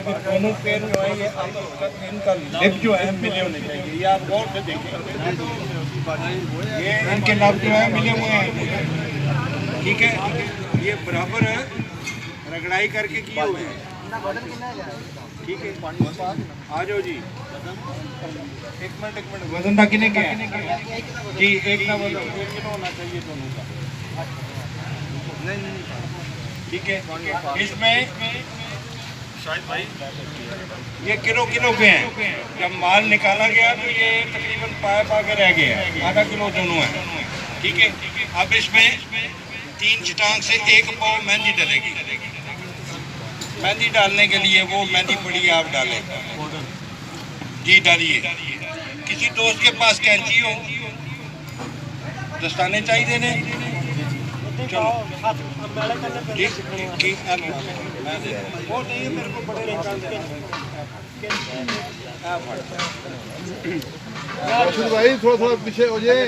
दोनों पेड़ जो है ये इनका लिप जो है मिले होने चाहिए, ये आप गौर से देखें, ये इनके लाभ जो है मिले हुए हैं, ठीक है। ये बराबर रगड़ाई करके किए हुए हैं, ठीक है। आ जाओ जी, एक मिनट वजन था कितने के जी? एक का वजन 1 किलो होना चाहिए दोनों का, ठीक है। इसमें शायद भाई ये किलो के हैं, जब माल निकाला गया तो ये तकरीबन पा के रह गया, आधा किलो दोनों है, ठीक है। अब इसमें 3 चटांग से 1 पाव मेहंदी डलेगी। मेहंदी डालने के लिए वो मेहंदी पड़ी आप डालें जी, डालिए। किसी दोस्त के पास कैंची हो, दस्ताने चाहिए देने, चलो ठीक वो नहीं है मेरे को बड़े भाई थोड़ा पीछे हो जाए,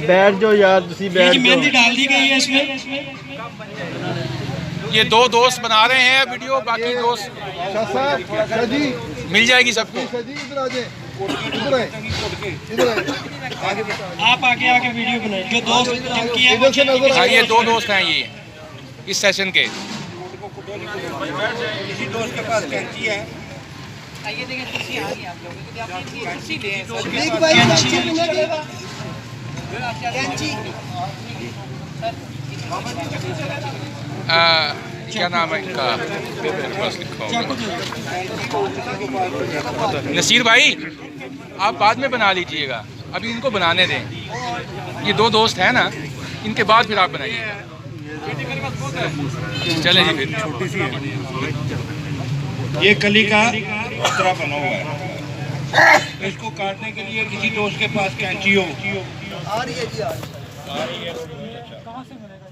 बैठ जाओ यार, मेहंदी डाल दी गई है इसमें। ये 2 दोस्त बना रहे हैं वीडियो, बाकी दोस्त जी मिल जाएगी सबको। इधर आ जाए, इधर आप आगे वीडियो बनाए, जो दोस्त जिनकी है वो हाँ, ये 2 दोस्त हैं ये इस सेशन के। किसी दोस्त के पास कैंची है, ये देखिए कुर्सी आ गई आप लोगों की, आप ये कुर्सी ले कैंची क्या नाम है इनका, मेरे पास लिखा होगा। नसीर भाई आप बाद में बना लीजिएगा, अभी इनको बनाने दें। ये 2 दोस्त हैं ना, इनके बाद फिर आप बनाइएगा। चले जी फिर। छोटी सी है ये कली का तरह बना हुआ है, इसको काटने के लिए किसी दोस्त के पास कैंची हो, आ रही है जी, आ रही है। कहाँ से मिलेगा?